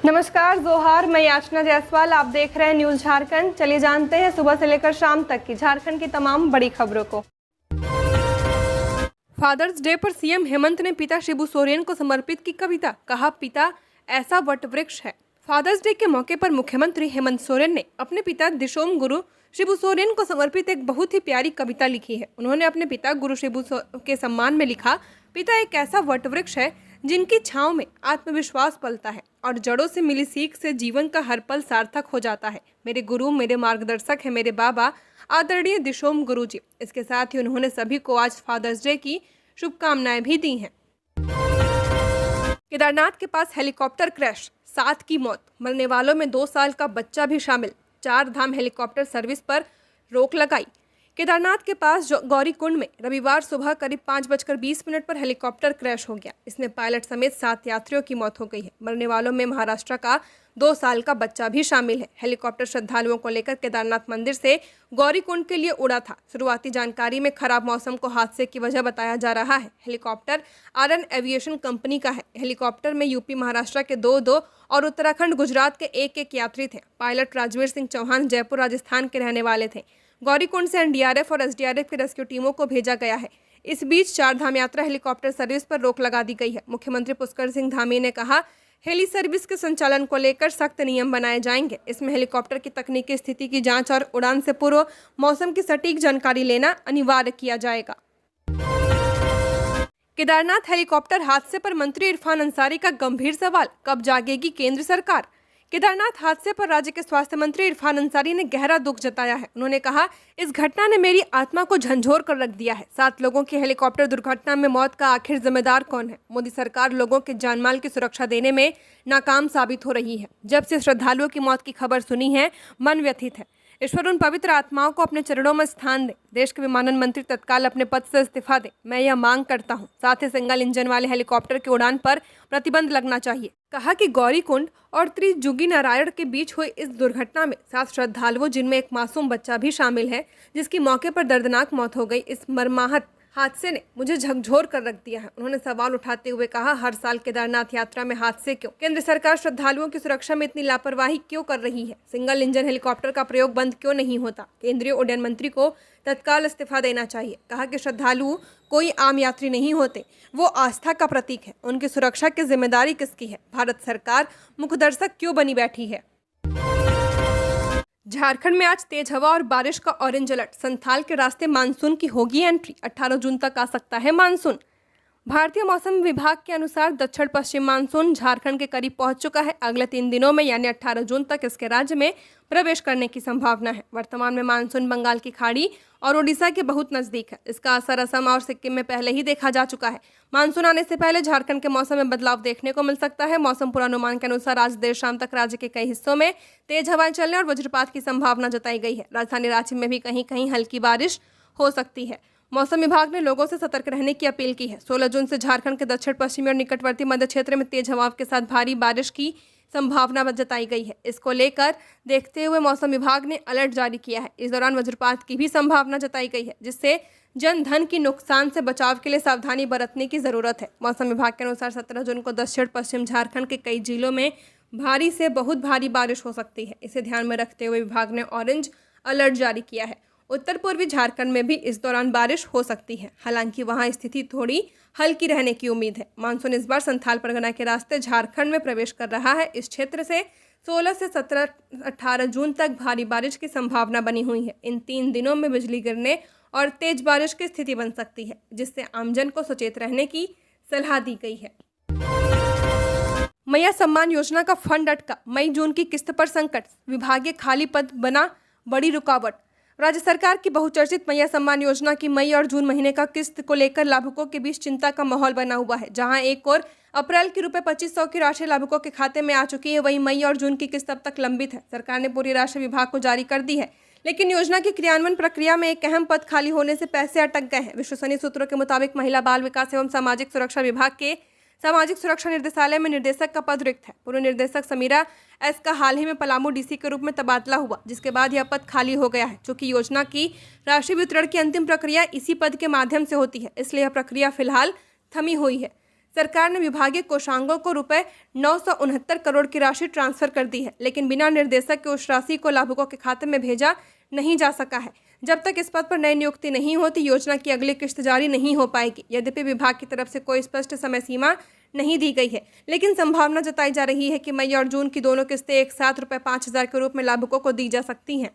नमस्कार, जोहार। मैं याचना जायसवाल, आप देख रहे हैं न्यूज झारखंड। चलिए जानते हैं सुबह से लेकर शाम तक की झारखंड की तमाम बड़ी खबरों को। फादर्स डे पर सीएम हेमंत ने पिता शिबू सोरेन को समर्पित की कविता। कहा, पिता ऐसा वटवृक्ष है। फादर्स डे के मौके पर मुख्यमंत्री हेमंत सोरेन ने अपने पिता दिशोम गुरु शिबू सोरेन को समर्पित एक बहुत ही प्यारी कविता लिखी है। उन्होंने अपने पिता गुरु शिबू के सम्मान में लिखा, पिता एक ऐसा वटवृक्ष है जिनकी छांव में आत्मविश्वास पलता है और जड़ों से मिली सीख से जीवन का हर पल सार्थक हो जाता है। मेरे गुरु, मेरे मार्गदर्शक है मेरे बाबा आदरणीय दिशोम गुरु जी। इसके साथ ही उन्होंने सभी को आज फादर्स डे की शुभकामनाएं भी दी हैं। केदारनाथ के पास हेलीकॉप्टर क्रैश, 7 की मौत, मरने वालों में 2 साल का बच्चा भी शामिल। 4 धाम हेलीकॉप्टर सर्विस पर रोक लगाई। केदारनाथ के पास गौरीकुंड में रविवार सुबह करीब 5:20 पर हेलीकॉप्टर क्रैश हो गया। इसमें पायलट समेत 7 यात्रियों की मौत हो गई है। मरने वालों में महाराष्ट्र का 2 साल का बच्चा भी शामिल है। हेलीकॉप्टर श्रद्धालुओं को लेकर केदारनाथ मंदिर से गौरीकुंड के लिए उड़ा था। शुरुआती जानकारी में खराब मौसम को हादसे की वजह बताया जा रहा है। हेलीकॉप्टर आरन एविएशन कंपनी का है। हेलीकॉप्टर में यूपी महाराष्ट्र के 2 और उत्तराखंड गुजरात के 1 यात्री थे। पायलट राजवीर सिंह चौहान जयपुर राजस्थान के रहने वाले थे। गौरीकुंड से एनडीआरएफ और एसडीआरएफ की रेस्क्यू टीमों को भेजा गया है। इस बीच 4 धाम यात्रा हेलीकॉप्टर सर्विस पर रोक लगा दी गई है। मुख्यमंत्री पुष्कर सिंह धामी ने कहा, हेली सर्विस के संचालन को लेकर सख्त नियम बनाए जाएंगे। इसमें हेलीकॉप्टर की तकनीकी स्थिति की जांच और उड़ान से पूर्व मौसम की सटीक जानकारी लेना अनिवार्य किया जाएगा। केदारनाथ हेलीकॉप्टर हादसे पर मंत्री इरफान अंसारी का गंभीर सवाल, कब जागेगी केंद्र सरकार। केदारनाथ हादसे पर राज्य के स्वास्थ्य मंत्री इरफान अंसारी ने गहरा दुख जताया है। उन्होंने कहा, इस घटना ने मेरी आत्मा को झंझोर कर रख दिया है। 7 लोगों की हेलीकॉप्टर दुर्घटना में मौत का आखिर जिम्मेदार कौन है। मोदी सरकार लोगों के जानमाल की सुरक्षा देने में नाकाम साबित हो रही है। जब से श्रद्धालुओं की मौत की खबर सुनी है, मन व्यथित है। ईश्वर उन पवित्र आत्माओं को अपने चरणों में स्थान दे। देश के विमानन मंत्री तत्काल अपने पद से इस्तीफा दे, मैं यह मांग करता हूं। साथ ही सिंगल इंजन वाले हेलीकॉप्टर की उड़ान पर प्रतिबंध लगना चाहिए। कहा कि गौरीकुंड और त्रिजुगी नारायण के बीच हुई इस दुर्घटना में 7 श्रद्धालुओं, जिनमें एक मासूम बच्चा भी शामिल है, जिसकी मौके पर दर्दनाक मौत हो गई। इस मर्माहत हादसे ने मुझे झकझोर कर रख दिया है। उन्होंने सवाल उठाते हुए कहा, हर साल केदारनाथ यात्रा में हादसे क्यों? केंद्र सरकार श्रद्धालुओं की सुरक्षा में इतनी लापरवाही क्यों कर रही है? सिंगल इंजन हेलीकॉप्टर का प्रयोग बंद क्यों नहीं होता? केंद्रीय उड्डयन मंत्री को तत्काल इस्तीफा देना चाहिए। कहा कि श्रद्धालु कोई आम यात्री नहीं होते, वो आस्था का प्रतीक है। उनकी सुरक्षा की जिम्मेदारी किसकी है? भारत सरकार मुखदर्शक क्यों बनी बैठी है? झारखंड में आज तेज हवा और बारिश का ऑरेंज अलर्ट। संथाल के रास्ते मानसून की होगी एंट्री। 18 जून तक आ सकता है मानसून। भारतीय मौसम विभाग के अनुसार दक्षिण पश्चिम मानसून झारखंड के करीब पहुंच चुका है। अगले 3 दिनों में यानी 18 जून तक इसके राज्य में प्रवेश करने की संभावना है। वर्तमान में मानसून बंगाल की खाड़ी और ओडिशा के बहुत नजदीक है। इसका असर असम और सिक्किम में पहले ही देखा जा चुका है। मानसून आने से पहले झारखंड के मौसम में बदलाव देखने को मिल सकता है। मौसम पूर्वानुमान के अनुसार आज देर शाम तक राज्य के कई हिस्सों में तेज हवाएं चलने और वज्रपात की संभावना जताई गई है। राजधानी रांची में भी कहीं कहीं हल्की बारिश हो सकती है। मौसम विभाग ने लोगों से सतर्क रहने की अपील की है। 16 जून से झारखंड के दक्षिण पश्चिमी और निकटवर्ती मध्य क्षेत्र में तेज हवाओं के साथ भारी बारिश की संभावना जताई गई है। इसको लेकर देखते हुए मौसम विभाग ने अलर्ट जारी किया है। इस दौरान वज्रपात की भी संभावना जताई गई है, जिससे जन धन की नुकसान से बचाव के लिए सावधानी बरतने की जरूरत है। मौसम विभाग के अनुसार 17 जून को दक्षिण पश्चिम झारखंड के कई जिलों में भारी से बहुत भारी बारिश हो सकती है। इसे ध्यान में रखते हुए विभाग ने ऑरेंज अलर्ट जारी किया है। उत्तर पूर्वी झारखंड में भी इस दौरान बारिश हो सकती है। हालांकि वहां स्थिति थोड़ी हल्की रहने की उम्मीद है। मानसून इस बार संथाल परगना के रास्ते झारखंड में प्रवेश कर रहा है। इस क्षेत्र से 16 से 18 जून तक भारी बारिश की संभावना बनी हुई है। इन 3 दिनों में बिजली गिरने और तेज बारिश की स्थिति बन सकती है, जिससे आमजन को सचेत रहने की सलाह दी गई है। मैया सम्मान योजना का फंड अटका, मई जून की किस्त पर संकट, विभागीय खाली पद बना बड़ी रुकावट। राज्य सरकार की बहुचर्चित मैया सम्मान योजना की मई और जून महीने का किस्त को लेकर लाभुकों के बीच चिंता का माहौल बना हुआ है। जहां एक और अप्रैल की ₹2500 की राशि लाभुकों के खाते में आ चुकी है, वहीं मई और जून की किस्त अब तक लंबित है। सरकार ने पूरी राशि विभाग को जारी कर दी है, लेकिन योजना की क्रियान्वयन प्रक्रिया में एक अहम पद खाली होने से पैसे अटक गए हैं। विश्वसनीय सूत्रों के मुताबिक महिला बाल विकास एवं सामाजिक सुरक्षा विभाग के सामाजिक सुरक्षा निर्देशालय में निर्देशक का पद रिक्त है। पूर्व निर्देशक समीरा एस का हाल ही में पलामू डीसी के रूप में तबादला हुआ, जिसके बाद यह पद खाली हो गया है। चूंकि योजना की राशि वितरण की अंतिम प्रक्रिया इसी पद के माध्यम से होती है, इसलिए यह प्रक्रिया फिलहाल थमी हुई है। सरकार ने विभागीय कोषांगों को रुपए 969 करोड़ की राशि ट्रांसफर कर दी है, लेकिन बिना निर्देशक के उस राशि को लाभुकों के खाते में भेजा नहीं जा सका है। जब तक इस पद पर नई नियुक्ति नहीं होती, योजना की अगली किस्त जारी नहीं हो पाएगी। यद्यपि विभाग की तरफ से कोई स्पष्ट समय सीमा नहीं दी गई है, लेकिन संभावना जताई जा रही है कि मई और जून की दोनों किस्तें एक साथ रुपए 5,000 के रूप में लाभुकों को दी जा सकती हैं।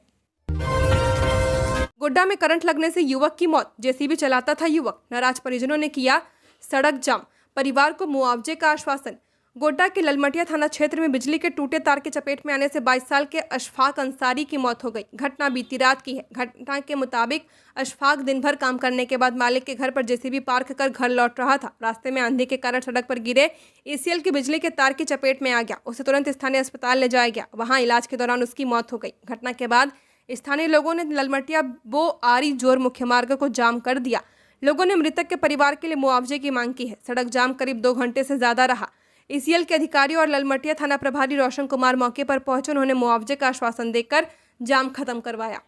गोड्डा में करंट लगने से युवक की मौत। जेसीबी चलाता था युवक, नाराज परिजनों ने किया सड़क जाम, परिवार को मुआवजे का आश्वासन। गोड्डा के ललमटिया थाना क्षेत्र में बिजली के टूटे तार के चपेट में आने से 22 साल के अशफाक अंसारी की मौत हो गई। घटना बीती रात की है। घटना के मुताबिक अशफाक दिन भर काम करने के बाद मालिक के घर पर जेसीबी पार्क कर घर लौट रहा था। रास्ते में आंधी के कारण सड़क पर गिरे ईसीएल की बिजली के तार की चपेट में आ गया। उसे तुरंत स्थानीय अस्पताल ले जाया गया। वहां इलाज के दौरान उसकी मौत हो गई। घटना के बाद स्थानीय लोगों ने ललमटिया बोआरी जोर मुख्य मार्ग को जाम कर दिया। लोगों ने मृतक के परिवार के लिए मुआवजे की मांग की है। सड़क जाम करीब 2 घंटे से ज्यादा रहा। ईसीएल के अधिकारियों और ललमटिया थाना प्रभारी रोशन कुमार मौके पर पहुंचे। उन्होंने मुआवजे का आश्वासन देकर जाम खत्म करवाया।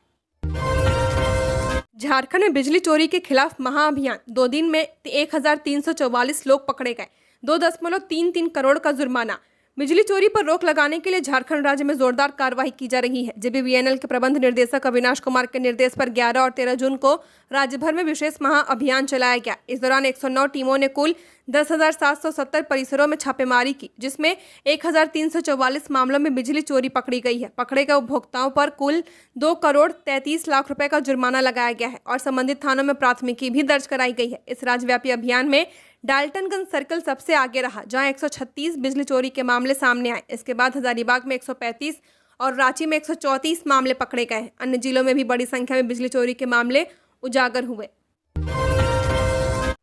झारखंड में बिजली चोरी के खिलाफ महाअभियान। 2 दिन में 1344 लोग पकड़े गए। 2.33 करोड़ का जुर्माना। बिजली चोरी पर रोक लगाने के लिए झारखंड राज्य में जोरदार कार्रवाई की जा रही है। जेबीवीएनएल के प्रबंध निर्देशक अविनाश कुमार के निर्देश पर 11 और 13 जून को राज्य भर में विशेष महाअभियान चलाया गया। इस दौरान 109 टीमों ने कुल 10,770 परिसरों में छापेमारी की, जिसमें 1,344 मामलों में बिजली चोरी पकड़ी गई है। पकड़े गए उपभोक्ताओं पर कुल 2 करोड़ 33 लाख रुपए का जुर्माना लगाया गया है और संबंधित थानों में प्राथमिकी भी दर्ज कराई गई है। इस राज्यव्यापी अभियान में डाल्टनगंज सर्कल सबसे आगे रहा, जहां 136 बिजली चोरी के मामले सामने आए। इसके बाद हजारीबाग में 135 और रांची में 134 मामले पकड़े गए। अन्य जिलों में भी बड़ी संख्या में बिजली चोरी के मामले उजागर हुए।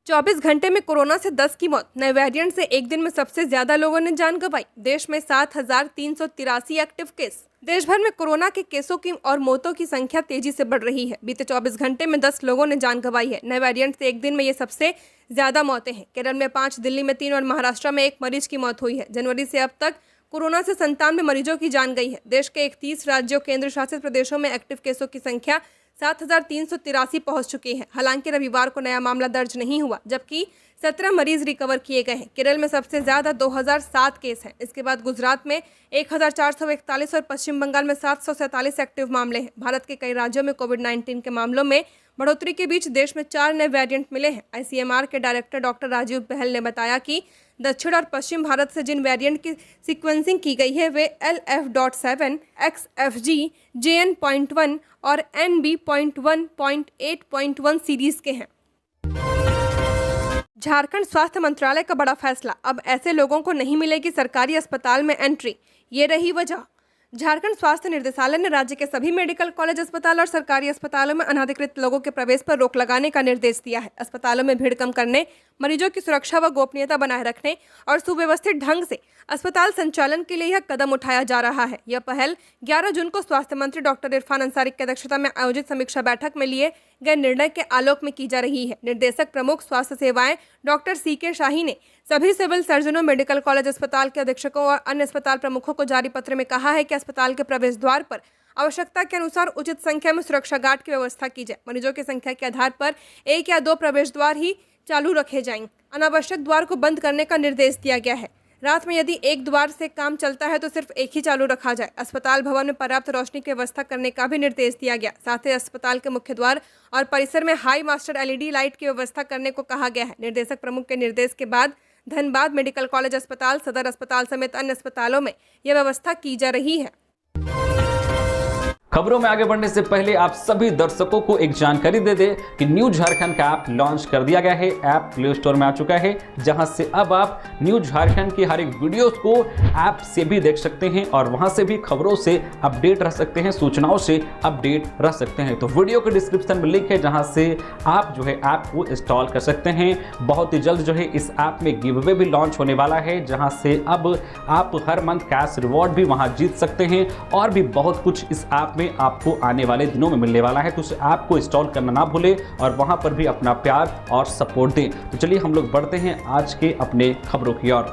24 घंटे में कोरोना से 10 की मौत। नए वेरिएंट से एक दिन में सबसे ज्यादा लोगों ने जान गंवाई। देश में 7,383 एक्टिव केस। देश भर में कोरोना के केसों की और मौतों की संख्या तेजी से बढ़ रही है। बीते 24 घंटे में 10 लोगों ने जान गंवाई है। नए वेरिएंट से एक दिन में ये सबसे ज्यादा मौतें हैं। केरल में 5, दिल्ली में 3 और महाराष्ट्र में 1 मरीज की मौत हुई है। जनवरी से अब तक कोरोना से 97 मरीजों की जान गई है। देश के 31 राज्यों केंद्र शासित प्रदेशों में एक्टिव केसों की संख्या 7,383 पहुंच चुकी है। हालांकि रविवार को नया मामला दर्ज नहीं हुआ, जबकि 17 मरीज रिकवर किए गए हैं। केरल में सबसे ज्यादा 2007 केस हैं। इसके बाद गुजरात में 1,441 और पश्चिम बंगाल में 747 एक्टिव मामले हैं। भारत के कई राज्यों में कोविड-19 के मामलों में बढ़ोतरी के बीच देश में 4 नए वेरिएंट मिले हैं। आईसीएमआर के डायरेक्टर डॉक्टर राजीव बहल ने बताया कि दक्षिण और पश्चिम भारत से जिन वेरिएंट की सीक्वेंसिंग की गई है वे LF.7, XFG, JN.1 और NB.1.8.1 सीरीज के हैं। झारखंड स्वास्थ्य मंत्रालय का बड़ा फैसला। अब ऐसे लोगों को नहीं मिलेगी सरकारी अस्पताल में एंट्री। ये रही वजह। झारखंड स्वास्थ्य निर्देशालय ने राज्य के सभी मेडिकल कॉलेज अस्पताल और सरकारी अस्पतालों में अनाधिकृत लोगों के प्रवेश पर रोक लगाने का निर्देश दिया है। अस्पतालों में भीड़ कम करने, मरीजों की सुरक्षा व गोपनीयता बनाए रखने और सुव्यवस्थित ढंग से अस्पताल संचालन के लिए यह कदम उठाया जा रहा है। यह पहल 11 जून को स्वास्थ्य मंत्री डॉक्टर इरफान अंसारी की अध्यक्षता में आयोजित समीक्षा बैठक में लिए गए निर्णय के आलोक में की जा रही है। निर्देशक प्रमुख स्वास्थ्य सेवाएं डॉक्टर CK शाही ने सभी सिविल सर्जनों, मेडिकल कॉलेज अस्पताल के अधीक्षकों और अन्य अस्पताल प्रमुखों को जारी पत्र में कहा है कि अस्पताल के प्रवेश द्वार पर आवश्यकता के अनुसार उचित संख्या में सुरक्षा गार्ड की व्यवस्था की जाए। मरीजों की संख्या के आधार पर 1 या 2 प्रवेश द्वार ही चालू रखे जाएंगे। अनावश्यक द्वार को बंद करने का निर्देश दिया गया है। रात में यदि एक द्वार से काम चलता है तो सिर्फ एक ही चालू रखा जाए। अस्पताल भवन में पर्याप्त रोशनी की व्यवस्था करने का भी निर्देश दिया गया। साथ ही अस्पताल के मुख्य द्वार और परिसर में हाई मास्टर LED लाइट की व्यवस्था करने को कहा गया है। निर्देशक प्रमुख के निर्देश के बाद धनबाद मेडिकल कॉलेज अस्पताल, सदर अस्पताल समेत अन्य अस्पतालों में यह व्यवस्था की जा रही है। खबरों में आगे बढ़ने से पहले आप सभी दर्शकों को एक जानकारी दे दें कि न्यूज झारखंड का ऐप लॉन्च कर दिया गया है। ऐप प्ले स्टोर में आ चुका है, जहां से अब आप न्यूज झारखंड की हर एक वीडियोस को ऐप से भी देख सकते हैं और वहां से भी खबरों से अपडेट रह सकते हैं, सूचनाओं से अपडेट रह सकते हैं। तो वीडियो के डिस्क्रिप्शन में लिंक है, जहां से आप जो है ऐप को इंस्टॉल कर सकते हैं। बहुत ही जल्द जो है इस ऐप में गिव अवे भी लॉन्च होने वाला है, जहां से अब आप हर मंथ कैश रिवॉर्ड भी वहां जीत सकते हैं और भी बहुत कुछ इस ऐप में आपको आने वाले दिनों में मिलने वाला है। तो उस ऐप को इंस्टॉल करना ना भूलें और वहां पर भी अपना प्यार और सपोर्ट दें। तो चलिए हम लोग बढ़ते हैं आज के अपने खबरों की ओर।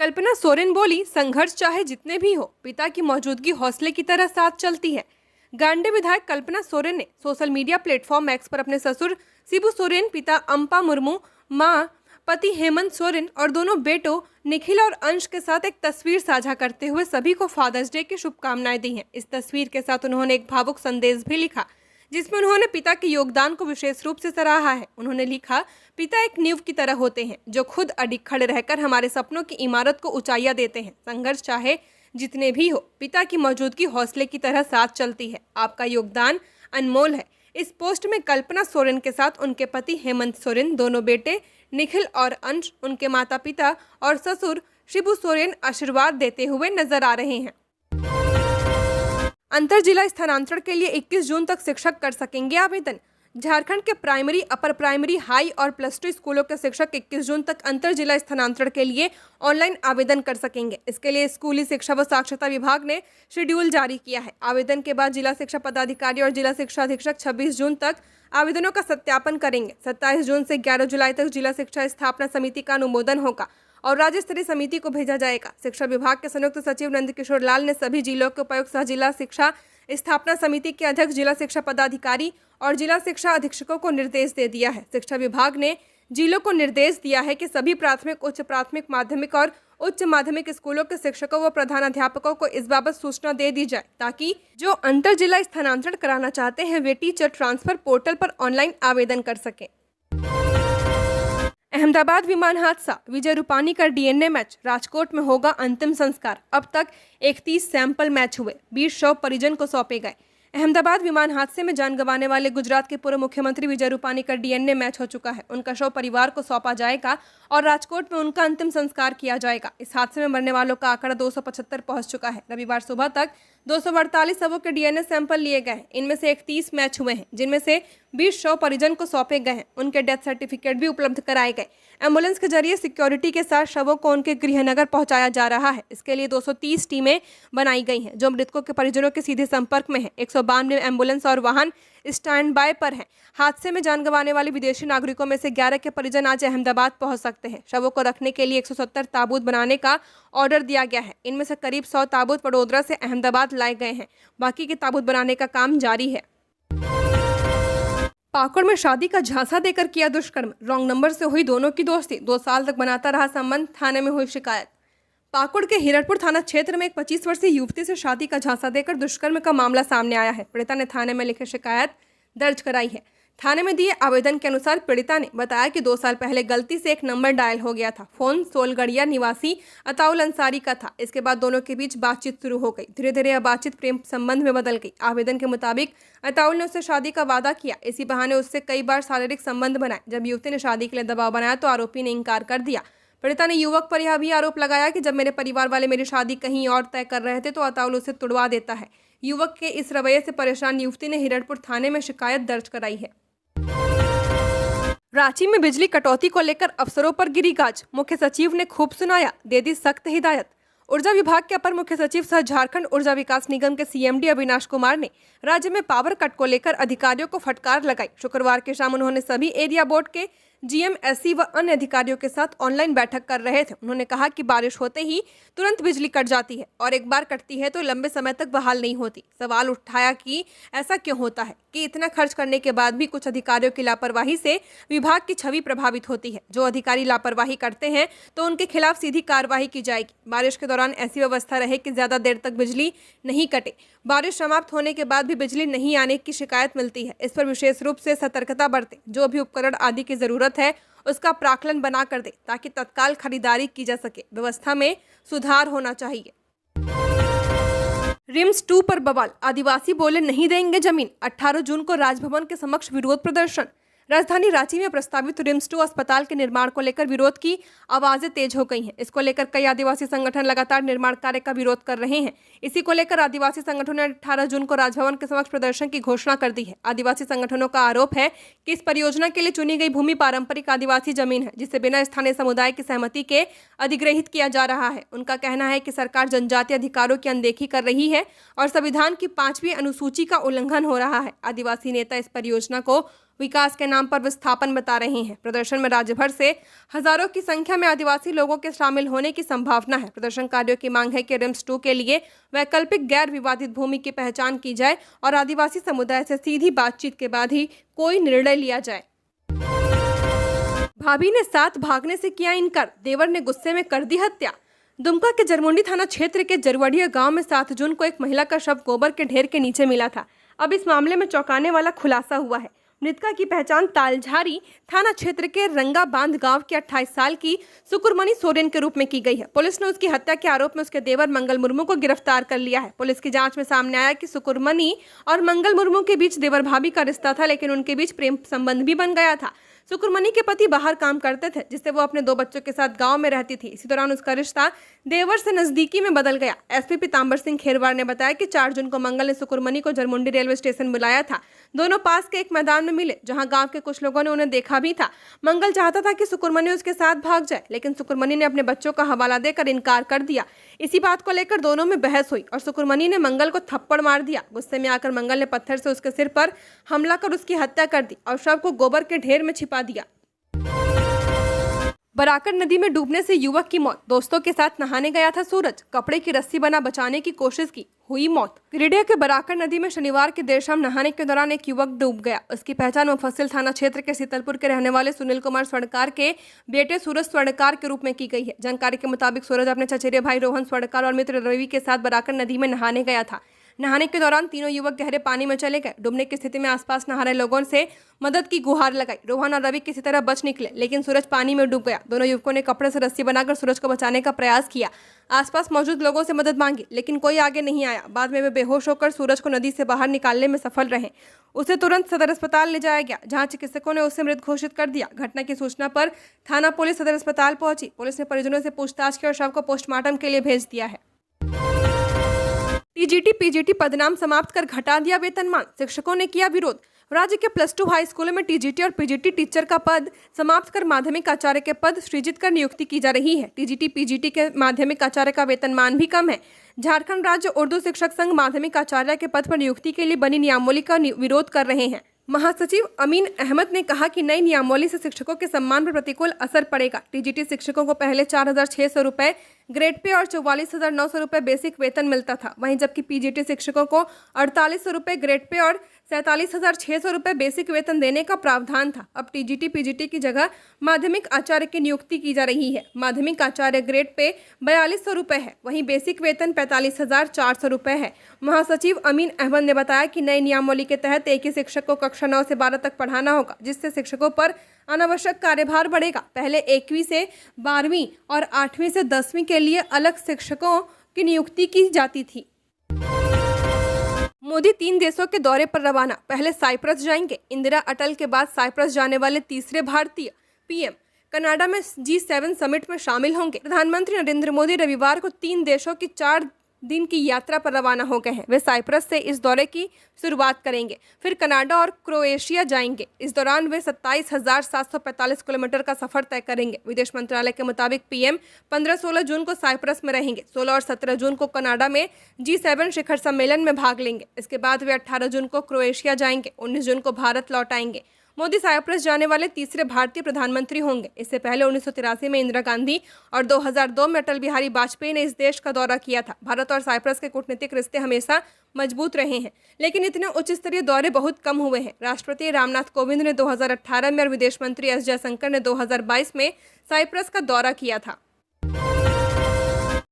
कल्पना सोरेन बोली, संघर्ष चाहे जितने भी हो, पिता की मौजूदगी हौसले की तरह साथ चलती है। गांडे विधायक कल्पना सोरेन ने सोशल मीडिया प्लेटफॉर्म एक्स पर अपने ससुर शिबू सोरेन, पिता अम्पा मुर्मू, मां पति हेमंत सोरेन और दोनों बेटों निखिल और अंश के साथ एक तस्वीर साझा करते हुए सभी को फादर्स डे की शुभकामनाएं दी हैं। इस तस्वीर के साथ उन्होंने एक भावुक संदेश भी लिखा, जिसमें उन्होंने पिता के योगदान को विशेष रूप से सराहा है। उन्होंने लिखा, पिता एक नींव की तरह होते हैं जो खुद अडिग खड़े रहकर हमारे सपनों की इमारत को ऊंचाइयां देते हैं। संघर्ष चाहे जितने भी हो, पिता की मौजूदगी हौसले की तरह साथ चलती है। आपका योगदान अनमोल है। इस पोस्ट में कल्पना सोरेन के साथ उनके पति हेमंत सोरेन, दोनों बेटे निखिल और अंश, उनके माता पिता और ससुर शिबू सोरेन आशीर्वाद देते हुए नजर आ रहे हैं। अंतर जिला स्थानांतरण के लिए 21 जून तक शिक्षक कर सकेंगे आवेदन। झारखंड के प्राइमरी, अपर प्राइमरी, हाई और +2 स्कूलों के शिक्षक 21 जून तक अंतर जिला स्थानांतरण के लिए ऑनलाइन आवेदन कर सकेंगे। इसके लिए स्कूली शिक्षा व साक्षरता विभाग ने शेड्यूल जारी किया है। आवेदन के बाद जिला शिक्षा पदाधिकारी और जिला शिक्षा अधीक्षक 26 जून तक आवेदनों का सत्यापन करेंगे। 27 जून से 11 जुलाई तक जिला शिक्षा स्थापना समिति का अनुमोदन होगा और राज्य स्तरीय समिति को भेजा जाएगा। शिक्षा विभाग के संयुक्त सचिव नंदकिशोर लाल ने सभी जिलों के उपायुक्त सह जिला शिक्षा स्थापना समिति के अध्यक्ष, जिला शिक्षा पदाधिकारी और जिला शिक्षा अधीक्षकों को निर्देश दे दिया है। शिक्षा विभाग ने जिलों को निर्देश दिया है कि सभी प्राथमिक, उच्च प्राथमिक, माध्यमिक और उच्च माध्यमिक स्कूलों के शिक्षकों व प्रधानाध्यापकों को इस बाबत सूचना दे दी जाए ताकि जो अंतर जिला स्थानांतरण कराना चाहते हैं वे टीचर ट्रांसफर पोर्टल पर ऑनलाइन आवेदन कर सकें। अहमदाबाद विमान हादसा, विजय रूपानी का डीएनए मैच, राजकोट में होगा अंतिम संस्कार। अब तक 31 सैंपल मैच हुए, 20 शव परिजन को सौंपे गए। अहमदाबाद विमान हादसे में जान गंवाने वाले गुजरात के पूर्व मुख्यमंत्री विजय रूपानी का डीएनए मैच हो चुका है। उनका शव परिवार को सौंपा जाएगा और राजकोट में उनका अंतिम संस्कार किया जाएगा। इस हादसे में मरने वालों का आंकड़ा 275 पहुंच चुका है। रविवार सुबह तक 248 शवों के डीएनए सैंपल लिए गए हैं। इनमें से 31 मैच हुए हैं, जिनमें से 20 शव परिजन को सौंपे गए हैं। उनके डेथ सर्टिफिकेट भी उपलब्ध कराए गए। एम्बुलेंस के जरिए सिक्योरिटी के साथ शवों को उनके गृहनगर पहुंचाया जा रहा है। इसके लिए 230 टीमें बनाई गई हैं, जो मृतकों के परिजनों के सीधे संपर्क में है। 192 एम्बुलेंस और वाहन स्टैंड बाय पर हैं। हादसे में जान गंवाने वाले विदेशी नागरिकों में से 11 के परिजन आज अहमदाबाद पहुंच सकते हैं। शवों को रखने के लिए 170 ताबूत बनाने का ऑर्डर दिया गया है। इनमें से करीब 100 ताबूत वडोदरा से अहमदाबाद लाए गए हैं। बाकी के ताबूत बनाने का काम जारी है। पाकुड़ में शादी का झांसा देकर किया दुष्कर्म, रॉन्ग नंबर से हुई दोनों की दोस्ती, 2 साल तक बनाता रहा संबंध, थाने में हुई शिकायत। पाकुड़ के हिरडपुर थाना क्षेत्र में एक 25 वर्षीय युवती से शादी का झांसा देकर दुष्कर्म का मामला सामने आया है। पीड़िता ने थाने में लिखकर शिकायत दर्ज कराई है। थाने में दिए आवेदन के अनुसार पीड़िता ने बताया कि 2 साल पहले गलती से एक नंबर डायल हो गया था। फोन सोलगढ़िया निवासी अताउल अंसारी का था। इसके बाद दोनों के बीच बातचीत शुरू हो गई। धीरे धीरे यह बातचीत प्रेम संबंध में बदल गई। आवेदन के मुताबिक अताउल ने उससे शादी का वादा किया। इसी बहाने उससे कई बार शारीरिक संबंध बनाए। जब युवती ने शादी के लिए दबाव बनाया तो आरोपी ने इंकार कर दिया। पीड़िता ने युवक पर यह भी आरोप लगाया कि जब मेरे परिवार वाले मेरी शादी कहीं और तय कर रहे थे तो अताउल उसे तुड़वा देता है। युवक के इस रवैये से परेशान युवती ने हिरडपुर थाने में शिकायत दर्ज कराई है। रांची में बिजली कटौती को लेकर अफसरों पर गिरी गाज, मुख्य सचिव ने खूब सुनाया, दे दी सख्त हिदायत। ऊर्जा विभाग के अपर मुख्य सचिव सह झारखंड ऊर्जा विकास निगम के सीएमडी अविनाश कुमार ने राज्य में पावर कट को लेकर अधिकारियों को फटकार लगाई। शुक्रवार की शाम उन्होंने सभी एरिया बोर्ड के जीएम, एससी व अन्य अधिकारियों के साथ ऑनलाइन बैठक कर रहे थे। उन्होंने कहा कि बारिश होते ही तुरंत बिजली कट जाती है और एक बार कटती है तो लंबे समय तक बहाल नहीं होती। सवाल उठाया कि ऐसा क्यों होता है कि इतना खर्च करने के बाद भी कुछ अधिकारियों की लापरवाही से विभाग की छवि प्रभावित होती है। जो अधिकारी लापरवाही करते हैं तो उनके खिलाफ सीधी कार्रवाई की जाएगी। बारिश के दौरान ऐसी व्यवस्था रहे कि ज्यादा देर तक बिजली नहीं कटे। बारिश समाप्त होने के बाद भी बिजली नहीं आने की शिकायत मिलती है। इस पर विशेष रूप से सतर्कता बरतें। जो भी उपकरण आदि की जरूरत है उसका प्राक्कलन बना कर दे ताकि तत्काल खरीदारी की जा सके। व्यवस्था में सुधार होना चाहिए। रिम्स 2 पर बवाल, आदिवासी बोले नहीं देंगे जमीन। 18 जून को राजभवन के समक्ष विरोध प्रदर्शन। राजधानी रांची में प्रस्तावित रिम्स 2 अस्पताल के निर्माण को लेकर विरोध की आवाजें तेज हो गई हैं। इसको लेकर कई आदिवासी संगठन लगातार निर्माण कार्य का विरोध कर रहे हैं। इसी को लेकर आदिवासी संगठनों ने 18 जून को राजभवन के समक्ष प्रदर्शन की घोषणा कर दी है। आदिवासी संगठनों का आरोप है कि इस परियोजना के लिए चुनी गई भूमि पारंपरिक आदिवासी जमीन है, जिसे बिना स्थानीय समुदाय की सहमति के अधिग्रहित किया जा रहा है। उनका कहना है कि सरकार जनजातीय अधिकारों की अनदेखी कर रही है और संविधान की 5वीं अनुसूची का उल्लंघन हो रहा है। आदिवासी नेता इस परियोजना को विकास के नाम पर विस्थापन बता रहे हैं। प्रदर्शन में राज्य भर से हजारों की संख्या में आदिवासी लोगों के शामिल होने की संभावना है। प्रदर्शनकारियों की मांग है कि रिम्स 2 के लिए वैकल्पिक गैर विवादित भूमि की पहचान की जाए और आदिवासी समुदाय से सीधी बातचीत के बाद ही कोई निर्णय लिया जाए। भाभी ने साथ भागने से किया इनकार, देवर ने गुस्से में कर दी हत्या। दुमका के जरमुंडी थाना क्षेत्र के जरवड़िया गांव में 7 जून को एक महिला का शव गोबर के ढेर के नीचे मिला था। अब इस मामले में चौंकाने वाला खुलासा हुआ है। मृतका की पहचान तालझारी थाना क्षेत्र के रंगा बांध गांव की 28 साल की सुकुरमणि सोरेन के रूप में की गई है। पुलिस ने उसकी हत्या के आरोप में उसके देवर मंगल मुर्मू को गिरफ्तार कर लिया है। पुलिस की जांच में सामने आया कि सुकुरमणि और मंगल मुर्मू के बीच देवर भाभी का रिश्ता था, लेकिन उनके बीच प्रेम संबंध भी बन गया था। सुकुरमणि के पति बाहर काम करते थे, जिससे वो अपने 2 बच्चों के साथ गांव में रहती थी। इसी दौरान उसका रिश्ता देवर से नजदीकी में बदल गया। एसपी पीतांबर सिंह खेरवार ने बताया कि 4 जून को मंगल ने सुकुरमणि को जरमुंडी रेलवे स्टेशन बुलाया था। दोनों पास के एक मैदान में मिले, जहां गांव के कुछ लोगों ने उन्हें देखा भी था। मंगल चाहता था कि सुकुरमणि उसके साथ भाग जाए, लेकिन सुकुरमणि ने अपने बच्चों का हवाला देकर इनकार कर दिया। इसी बात को लेकर दोनों में बहस हुई और सुकुरमणि ने मंगल को थप्पड़ मार दिया। गुस्से में आकर मंगल ने पत्थर से उसके सिर पर हमला कर उसकी हत्या कर दी और शव को गोबर के ढेर में छिपा दिया। बराकर नदी में डूबने से युवक की मौत। दोस्तों के साथ नहाने गया था सूरज, कपड़े की रस्सी बना बचाने की कोशिश की, हुई मौत। गिरिडीह के बराकर नदी में शनिवार की देर शाम नहाने के दौरान एक युवक डूब गया। उसकी पहचान मुफस्सिल थाना क्षेत्र के शीतलपुर के रहने वाले सुनील कुमार स्वर्णकार के बेटे सूरज स्वर्णकार के रूप में की गई है। जानकारी के मुताबिक सूरज अपने चचेरे भाई रोहन स्वर्णकार और मित्र रवि के साथ बराकर नदी में नहाने गया था। नहाने के दौरान तीनों युवक गहरे पानी में चले गए। डूबने की स्थिति में आसपास नहा रहे लोगों से मदद की गुहार लगाई। रोहन और रवि किसी तरह बच निकले, लेकिन सूरज पानी में डूब गया। दोनों युवकों ने कपड़े से रस्सी बनाकर सूरज को बचाने का प्रयास किया। आसपास मौजूद लोगों से मदद मांगी, लेकिन कोई आगे नहीं आया। बाद में वे बेहोश होकर सूरज को नदी से बाहर निकालने में सफल रहे। उसे तुरंत सदर अस्पताल ले जाया गया, जहां चिकित्सकों ने उसे मृत घोषित कर दिया। घटना की सूचना पर थाना पुलिस सदर अस्पताल पहुंची। पुलिस ने परिजनों से पूछताछ की और शव को पोस्टमार्टम के लिए भेज दिया है। टीजीटी पीजीटी पदनाम समाप्त कर घटा दिया वेतनमान, शिक्षकों ने किया विरोध। राज्य के +2 हाई स्कूलों में टीजीटी और पीजीटी टीचर का पद समाप्त कर माध्यमिक आचार्य के पद सृजित कर नियुक्ति की जा रही है। टीजीटी पीजीटी के माध्यमिक आचार्य का वेतनमान भी कम है। झारखंड राज्य उर्दू शिक्षक संघ माध्यमिक आचार्य के पद पर नियुक्ति के लिए बनी नियमावली का विरोध कर रहे हैं। महासचिव अमीन अहमद ने कहा कि नई नियमावली से शिक्षकों के सम्मान पर प्रतिकूल असर पड़ेगा। टीजीटी शिक्षकों को पहले 4,600 रुपए ग्रेड पे और 44,900 रुपए बेसिक वेतन मिलता था, वहीं जबकि पीजीटी शिक्षकों को 4,800 रुपए ग्रेड पे और 47,600 रुपए बेसिक वेतन देने का प्रावधान था। अब टीजीटी पीजीटी की जगह माध्यमिक आचार्य की नियुक्ति की जा रही है। माध्यमिक आचार्य ग्रेड पे 4,200 रुपए है, वहीं बेसिक वेतन 45,400 रुपए है। महासचिव अमीन अहमद ने बताया कि नई नियमावली के तहत एक ही शिक्षक को कक्षा 9 से 12 तक पढ़ाना होगा, जिससे शिक्षकों पर अनावश्यक कार्यभार बढ़ेगा। पहले 1वीं से 12वीं और 8वीं से 10वीं के लिए अलग शिक्षकों की नियुक्ति की जाती थी। मोदी 3 देशों के दौरे पर रवाना, पहले साइप्रस जाएंगे। इंदिरा अटल के बाद साइप्रस जाने वाले तीसरे भारतीय पीएम कनाडा में G7 समिट में शामिल होंगे। प्रधानमंत्री नरेंद्र मोदी रविवार को 3 देशों की 4 दिन की यात्रा पर रवाना हो गए हैं। वे साइप्रस से इस दौरे की शुरुआत करेंगे, फिर कनाडा और क्रोएशिया जाएंगे। इस दौरान वे 27,745 किलोमीटर का सफर तय करेंगे। विदेश मंत्रालय के मुताबिक पीएम 15-16 जून को साइप्रस में रहेंगे। 16 और 17 जून को कनाडा में G7 शिखर सम्मेलन में भाग लेंगे। इसके बाद वे 18 जून को क्रोएशिया जाएंगे। 19 जून को भारत लौट आएंगे। मोदी साइप्रस जाने वाले तीसरे भारतीय प्रधानमंत्री होंगे। इससे पहले 1983 में इंदिरा गांधी और 2002 में अटल बिहारी वाजपेयी ने इस देश का दौरा किया था। भारत और साइप्रस के कूटनीतिक रिश्ते हमेशा मजबूत रहे हैं, लेकिन इतने उच्च स्तरीय दौरे बहुत कम हुए हैं। राष्ट्रपति रामनाथ कोविंद ने 2018 में और विदेश मंत्री एस जयशंकर ने 2022 में साइप्रस का दौरा किया था।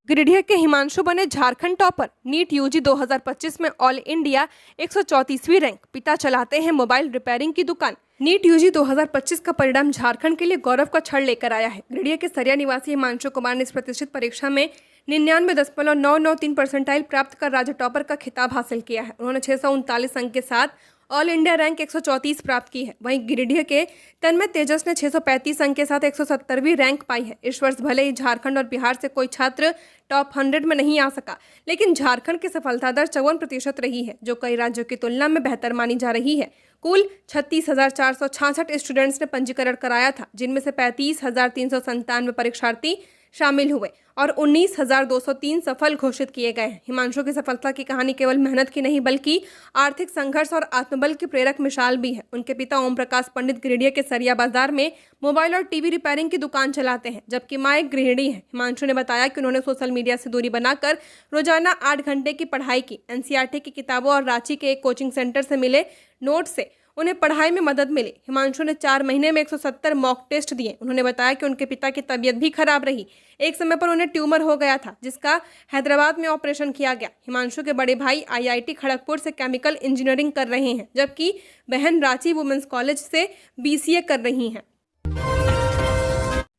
गिरिडीह के हिमांशु बने झारखंड टॉपर। नीट यूजी 2025 में ऑल इंडिया 134वीं रैंक। पिता चलाते हैं मोबाइल रिपेयरिंग की दुकान। नीट यूजी 2025 का परिणाम झारखंड के लिए गौरव का क्षण लेकर आया है। गिरिडीह के सरिया निवासी हिमांशु कुमार ने इस प्रतिष्ठित परीक्षा में 99.993% प्राप्त कर राज्य टॉपर का खिताब हासिल किया है। उन्होंने 639 अंक के साथ ऑल इंडिया रैंक 134 प्राप्त की है। वहीं गिरिडीह के तन्मय तेजस ने 635 अंक के साथ 170वीं रैंक पाई है। इस वर्ष भले ही झारखंड और बिहार से कोई छात्र टॉप 100 में नहीं आ सका, लेकिन झारखंड की सफलता दर 54% रही है, जो कई राज्यों की तुलना में बेहतर मानी जा रही है। कुल 36,466 स्टूडेंट्स ने पंजीकरण कराया था, जिनमें से 35,397 परीक्षार्थी शामिल हुए और 19,203 सफल घोषित किए गए हैं। हिमांशु की सफलता की कहानी केवल मेहनत की नहीं, बल्कि आर्थिक संघर्ष और आत्मबल की प्रेरक मिसाल भी है। उनके पिता ओम प्रकाश पंडित गिरिडीह के सरिया बाजार में मोबाइल और टीवी रिपेयरिंग की दुकान चलाते हैं, जबकि मां एक गृहिणी है। हिमांशु ने बताया कि उन्होंने सोशल मीडिया से दूरी बनाकर रोजाना 8 घंटे की पढ़ाई की। एनसीईआरटी की किताबों और रांची के एक कोचिंग सेंटर से मिले नोट से उन्हें पढ़ाई में मदद मिले। हिमांशु ने 4 महीने में 170 मॉक टेस्ट दिए। उन्होंने बताया कि उनके पिता की तबीयत भी खराब रही। एक समय पर उन्हें ट्यूमर हो गया था, जिसका हैदराबाद में ऑपरेशन किया गया। हिमांशु के बड़े भाई IIT खड़गपुर से केमिकल इंजीनियरिंग कर रहे हैं, जबकि बहन रांची वुमेन्स कॉलेज से BCA कर रही हैं।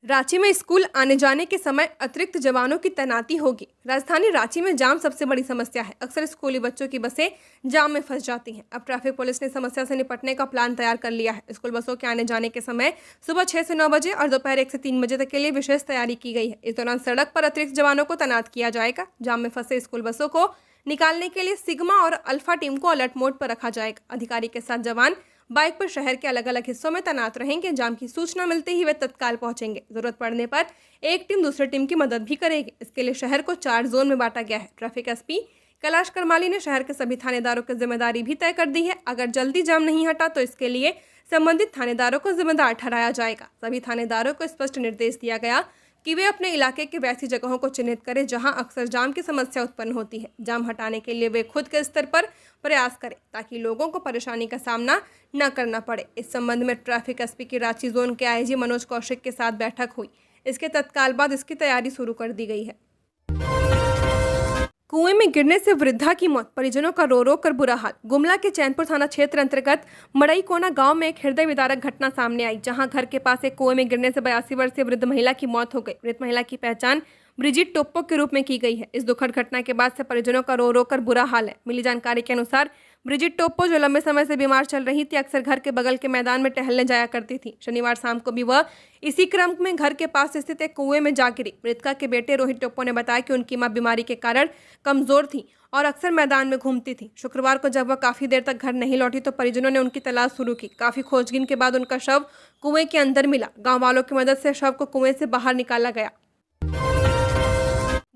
रांची में स्कूल आने जाने के समय अतिरिक्त जवानों की तैनाती होगी। राजधानी रांची में जाम सबसे बड़ी समस्या है। अक्सर स्कूली बच्चों की बसें जाम में फंस जाती हैं। अब ट्रैफिक पुलिस ने समस्या से निपटने का प्लान तैयार कर लिया है। स्कूल बसों के आने जाने के समय सुबह 6 से 9 बजे और दोपहर 1 से 3 बजे तक के लिए विशेष तैयारी की गई है। इस दौरान सड़क पर अतिरिक्त जवानों को तैनात किया जाएगा। जाम में फंसे स्कूल बसों को निकालने के लिए सिग्मा और अल्फा टीम को अलर्ट मोड पर रखा जाएगा। अधिकारी के साथ जवान बाइक पर शहर के अलग अलग हिस्सों में तैनात रहेंगे। जाम की सूचना मिलते ही वे तत्काल पहुंचेंगे। जरूरत पड़ने पर एक टीम दूसरी टीम की मदद भी करेगी। इसके लिए शहर को 4 जोन में बांटा गया है। ट्रैफिक SP कैलाश करमाली ने शहर के सभी थानेदारों की जिम्मेदारी भी तय कर दी है। अगर जल्दी जाम नहीं हटा तो इसके लिए संबंधित थानेदारों को जिम्मेदार ठहराया जाएगा। सभी थानेदारों को स्पष्ट निर्देश दिया गया कि वे अपने इलाके की वैसी जगहों को चिन्हित करें जहां अक्सर जाम की समस्या उत्पन्न होती है। जाम हटाने के लिए वे खुद के स्तर पर प्रयास करें ताकि लोगों को परेशानी का सामना न करना पड़े। इस संबंध में ट्रैफिक SP की रांची जोन के IG मनोज कौशिक के साथ बैठक हुई। इसके तत्काल बाद इसकी तैयारी शुरू कर दी गई है। कुएं में गिरने से वृद्धा की मौत, परिजनों का रो रो कर बुरा हाल। गुमला के चैनपुर थाना क्षेत्र अंतर्गत मड़ई कोना गांव में एक हृदय विदारक घटना सामने आई, जहां घर के पास एक कुएं में गिरने से 82 वर्षीय वृद्ध महिला की मौत हो गई। मृत महिला की पहचान ब्रिजिट टोप्पो के रूप में की गई है। इस दुखद घटना के बाद से परिजनों का रो रो कर बुरा हाल है। मिली जानकारी के अनुसार ब्रिजिट टोप्पो, जो लंबे समय से बीमार चल रही थी, अक्सर घर के बगल के मैदान में टहलने जाया करती थी। शनिवार शाम को भी वह इसी क्रम में घर के पास स्थित एक कुएं में जा गिरी। मृतका के बेटे रोहित टोप्पो ने बताया कि उनकी मां बीमारी के कारण कमजोर थी और अक्सर मैदान में घूमती थी। शुक्रवार को जब वह काफी देर तक घर नहीं लौटी तो परिजनों ने उनकी तलाश शुरू की। काफी खोजबीन के बाद उनका शव कुएं के अंदर मिला। गाँव वालों की मदद से शव को कुएं से बाहर निकाला गया।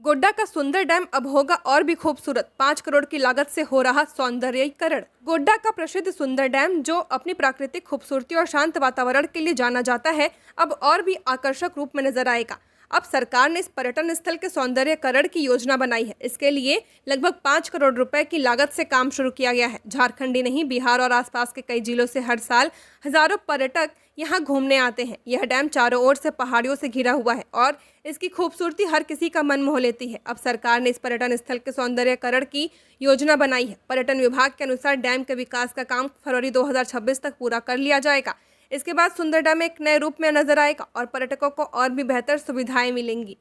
गोड्डा का सुंदर डैम अब होगा और भी खूबसूरत। 5 करोड़ की लागत से हो रहा सौंदर्यीकरण। गोड्डा का प्रसिद्ध सुंदर डैम, जो अपनी प्राकृतिक खूबसूरती और शांत वातावरण के लिए जाना जाता है, अब और भी आकर्षक रूप में नजर आएगा। अब सरकार ने इस पर्यटन स्थल के सौंदर्यीकरण की योजना बनाई है। इसके लिए लगभग 5 करोड़ रुपए की लागत से काम शुरू किया गया है। झारखंड ही नहीं, बिहार और आसपास के कई जिलों से हर साल हजारों पर्यटक यहाँ घूमने आते हैं। यह डैम चारों ओर से पहाड़ियों से घिरा हुआ है और इसकी खूबसूरती हर किसी का मन मोह लेती है। अब सरकार ने इस पर्यटन स्थल के सौंदर्यीकरण की योजना बनाई है। पर्यटन विभाग के अनुसार डैम के विकास का काम फरवरी 2026 तक पूरा कर लिया जाएगा। इसके बाद सुंदर डैम एक नए रूप में नजर आएगा और पर्यटकों को और भी बेहतर सुविधाएं मिलेंगी।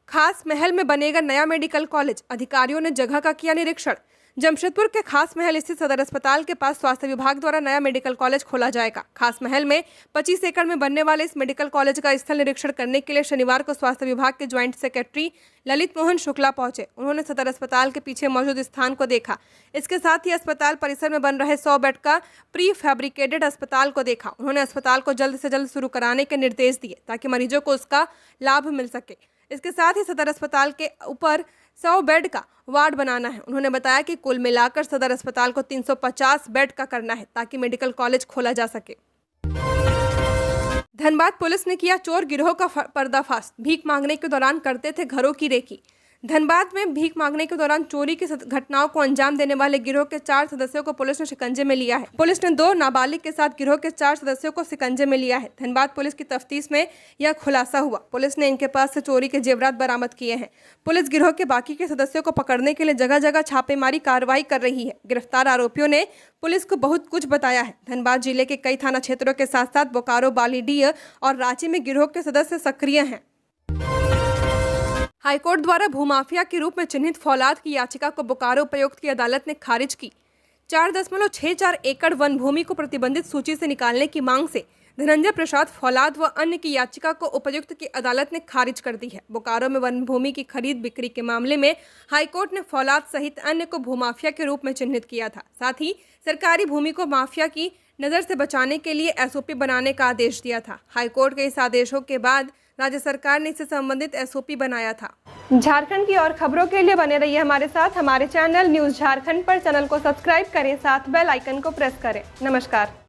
खास महल में बनेगा नया मेडिकल कॉलेज, अधिकारियों ने जगह का किया निरीक्षण। जमशेदपुर के खास महल स्थित सदर अस्पताल के पास स्वास्थ्य विभाग द्वारा नया मेडिकल कॉलेज खोला जाएगा। खास महल में 25 एकड़ में बनने वाले इस मेडिकल कॉलेज का स्थल निरीक्षण करने के लिए शनिवार को स्वास्थ्य विभाग के ज्वाइंट सेक्रेटरी ललित मोहन शुक्ला पहुंचे। उन्होंने सदर अस्पताल के पीछे मौजूद स्थान को देखा। इसके साथ ही अस्पताल परिसर में बन रहे 100 बेड का प्री फैब्रिकेटेड अस्पताल को देखा। उन्होंने अस्पताल को जल्द से जल्द शुरू कराने के निर्देश दिए ताकि मरीजों को उसका लाभ मिल सके। इसके साथ ही सदर अस्पताल के ऊपर 100 बेड का वार्ड बनाना है। उन्होंने बताया कि कुल मिलाकर सदर अस्पताल को 350 बेड का करना है ताकि मेडिकल कॉलेज खोला जा सके। धनबाद पुलिस ने किया चोर गिरोह का पर्दाफाश। भीख मांगने के दौरान करते थे घरों की रेकी। धनबाद में भीख मांगने के दौरान चोरी की घटनाओं को अंजाम देने वाले गिरोह के 4 सदस्यों को पुलिस ने शिकंजे में लिया है। पुलिस ने 2 नाबालिग के साथ गिरोह के 4 सदस्यों को शिकंजे में लिया है। धनबाद पुलिस की तफ्तीश में यह खुलासा हुआ। पुलिस ने इनके पास से चोरी के जेवरात बरामद किए हैं। पुलिस गिरोह के बाकी के सदस्यों को पकड़ने के लिए जगह जगह छापेमारी कार्रवाई कर रही है। गिरफ्तार आरोपियों ने पुलिस को बहुत कुछ बताया है। धनबाद जिले के कई थाना क्षेत्रों के साथ साथ बोकारो, बालीडीह और रांची में गिरोह के सदस्य सक्रिय हैं। हाईकोर्ट द्वारा भूमाफिया के रूप में चिन्हित फौलाद की याचिका को बोकारो उपायुक्त की अदालत ने खारिज की। 4.64 एकड़ वन भूमि को प्रतिबंधित सूची से निकालने की मांग से धनंजय प्रसाद फौलाद व अन्य की याचिका को उपायुक्त की अदालत ने खारिज कर दी है। बोकारो में वन भूमि की खरीद बिक्री के मामले में हाईकोर्ट ने फौलाद सहित अन्य को भूमाफिया के रूप में चिन्हित किया था। साथ ही सरकारी भूमि को माफिया की नज़र से बचाने के लिए SOP बनाने का आदेश दिया था। हाईकोर्ट के इस आदेशों के बाद राज्य सरकार ने इससे संबंधित SOP बनाया था। झारखंड की और खबरों के लिए बने रहिए हमारे साथ। हमारे चैनल न्यूज़ झारखंड पर चैनल को सब्सक्राइब करें, साथ बेल आइकन को प्रेस करें। नमस्कार।